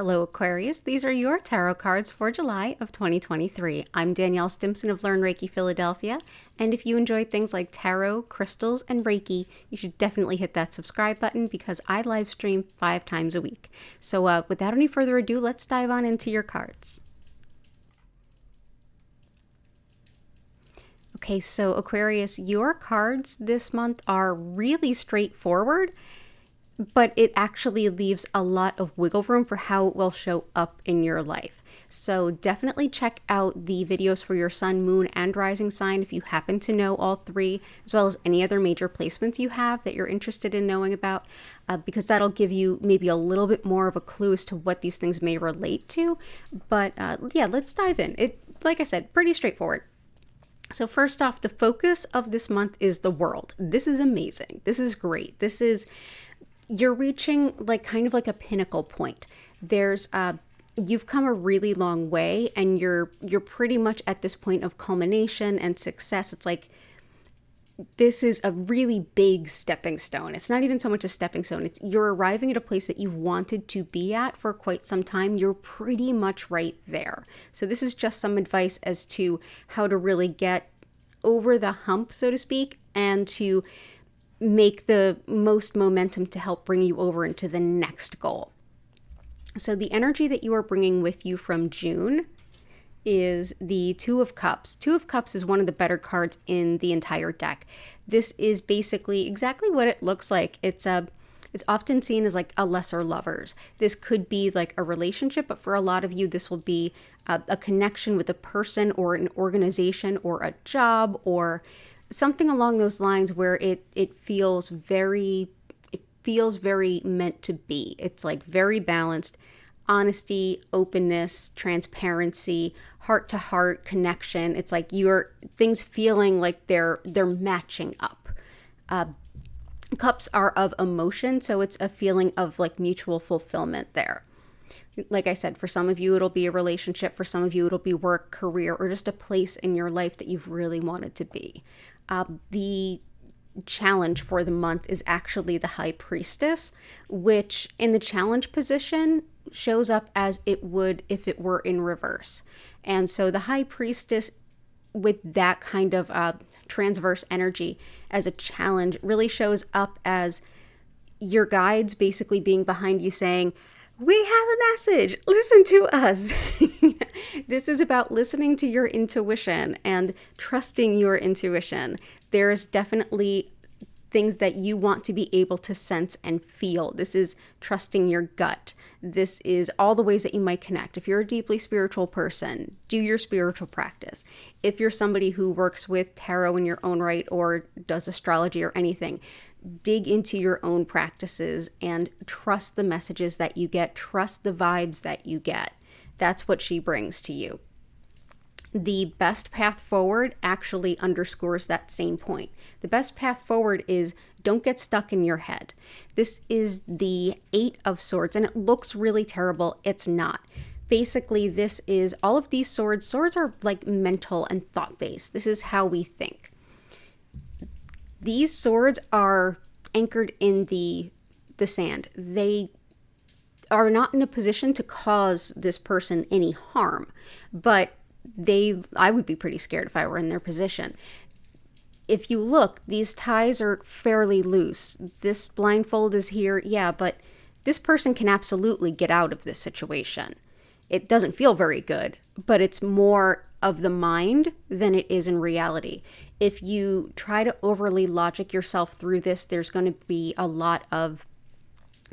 Hello Aquarius, these are your tarot cards for July of 2023. I'm Danielle Stimpson of Learn Reiki Philadelphia, and if you enjoy things like tarot, crystals, and Reiki, you should definitely hit that subscribe button because I live stream 5 times a week. So without any further ado, let's dive on into your cards. Okay, so Aquarius, your cards this month are really straightforward, but it actually leaves a lot of wiggle room for how it will show up in your life. So definitely check out the videos for your sun, moon, and rising sign if you happen to know all three, as well as any other major placements you have that you're interested in knowing about, because that'll give you maybe a little bit more of a clue as to what these things may relate to. But yeah, let's dive in. Like I said, pretty straightforward. So first off, the focus of this month is the world. This is amazing. This is great. You're reaching kind of like a pinnacle point. You've come a really long way, and you're pretty much at this point of culmination and success. It's like this is a really big stepping stone. It's not even so much a stepping stone. You're arriving at a place that you've wanted to be at for quite some time. You're pretty much right there. So this is just some advice as to how to really get over the hump, so to speak, and to make the most momentum to help bring you over into the next goal. So the energy that you are bringing with you from June is the Two of Cups. Two of Cups is one of the better cards in the entire deck. This is basically exactly what it looks like. It's often seen as like a lesser lovers. This could be like a relationship, but for a lot of you, this will be a connection with a person or an organization or a job or something along those lines where it feels very meant to be. It's like very balanced, honesty, openness, transparency, heart to heart connection. It's like things feeling like they're matching up. Cups are of emotion, so it's a feeling of like mutual fulfillment there. Like I said, for some of you, it'll be a relationship. For some of you, it'll be work, career, or just a place in your life that you've really wanted to be. The challenge for the month is actually the High Priestess, which in the challenge position shows up as it would if it were in reverse. And so the High Priestess with that kind of transverse energy as a challenge really shows up as your guides basically being behind you saying, "We have a message, listen to us." This is about listening to your intuition and trusting your intuition. There's definitely things that you want to be able to sense and feel. This is trusting your gut. This is all the ways that you might connect. If you're a deeply spiritual person, do your spiritual practice. If you're somebody who works with tarot in your own right or does astrology or anything, dig into your own practices and trust the messages that you get. Trust the vibes that you get. That's what she brings to you. The best path forward actually underscores that same point. The best path forward is don't get stuck in your head. This is the 8 of Swords, and it looks really terrible. It's not. Basically, this is all of these swords. Swords are like mental and thought-based. This is how we think. These swords are anchored in the sand. They are not in a position to cause this person any harm, but I would be pretty scared if I were in their position. If you look, these ties are fairly loose. This blindfold is here, yeah, but this person can absolutely get out of this situation. It doesn't feel very good, but it's more of the mind than it is in reality. If you try to overly logic yourself through this, there's going to be a lot of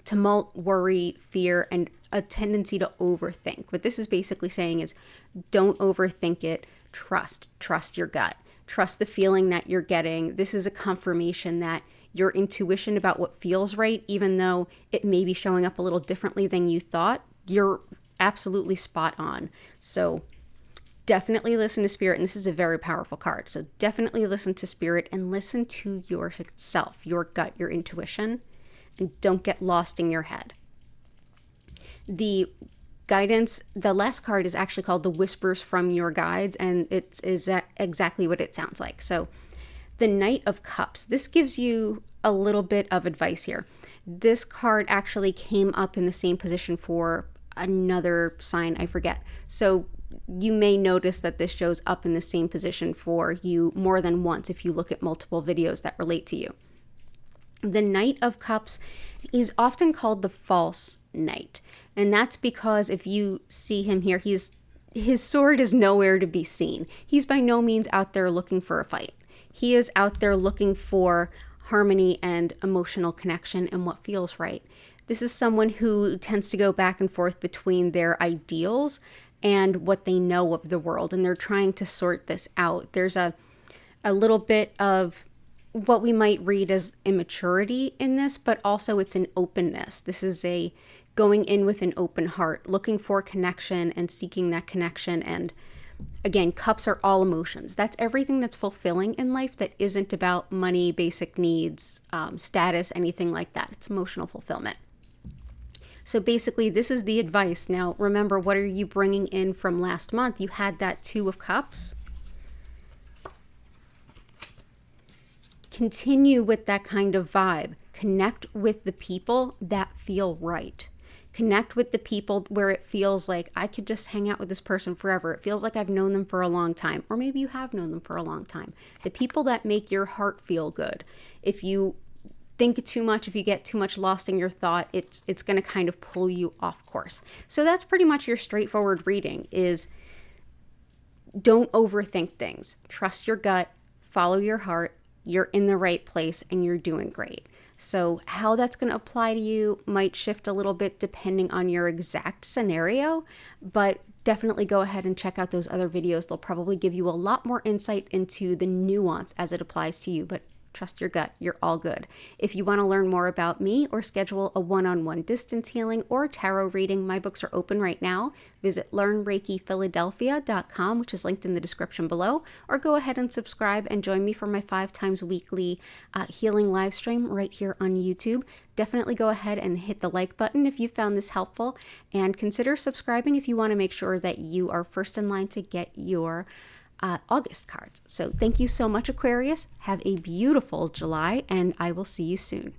tumult, worry, fear, and a tendency to overthink. What this is basically saying is don't overthink it. Trust your gut. Trust the feeling that you're getting. This is a confirmation that your intuition about what feels right, even though it may be showing up a little differently than you thought, you're absolutely spot on. So definitely listen to Spirit, and this is a very powerful card. So definitely listen to Spirit and listen to yourself, your gut, your intuition, and don't get lost in your head. The guidance, the last card is actually called the Whispers from Your Guides, and it is exactly what it sounds like. So the Knight of Cups, this gives you a little bit of advice here. This card actually came up in the same position for another sign, I forget. So you may notice that this shows up in the same position for you more than once if you look at multiple videos that relate to you. The Knight of Cups is often called the false knight. And that's because if you see him here, his sword is nowhere to be seen. He's by no means out there looking for a fight. He is out there looking for harmony and emotional connection and what feels right. This is someone who tends to go back and forth between their ideals and what they know of the world, and they're trying to sort this out. There's a little bit of what we might read as immaturity in this, but also it's an openness. This is a going in with an open heart, looking for connection and seeking that connection. And again, cups are all emotions. That's everything that's fulfilling in life that isn't about money, basic needs, status, anything like that. It's emotional fulfillment. So basically, this is the advice. Now, remember, what are you bringing in from last month? You had that Two of Cups. Continue with that kind of vibe. Connect with the people that feel right. Connect with the people where it feels like I could just hang out with this person forever. It feels like I've known them for a long time, or maybe you have known them for a long time. The people that make your heart feel good. If you think too much, if you get too much lost in your thought, it's going to kind of pull you off course. So that's pretty much your straightforward reading is don't overthink things. Trust your gut, follow your heart. You're in the right place and you're doing great. So how that's going to apply to you might shift a little bit depending on your exact scenario, but definitely go ahead and check out those other videos. They'll probably give you a lot more insight into the nuance as it applies to you, but trust your gut, you're all good. If you want to learn more about me or schedule a one-on-one distance healing or tarot reading, my books are open right now. Visit learnreikiphiladelphia.com, which is linked in the description below, or go ahead and subscribe and join me for my 5 times weekly healing live stream right here on YouTube. Definitely go ahead and hit the like button if you found this helpful, and consider subscribing if you want to make sure that you are first in line to get your August cards. So thank you so much, Aquarius. Have a beautiful July, and I will see you soon.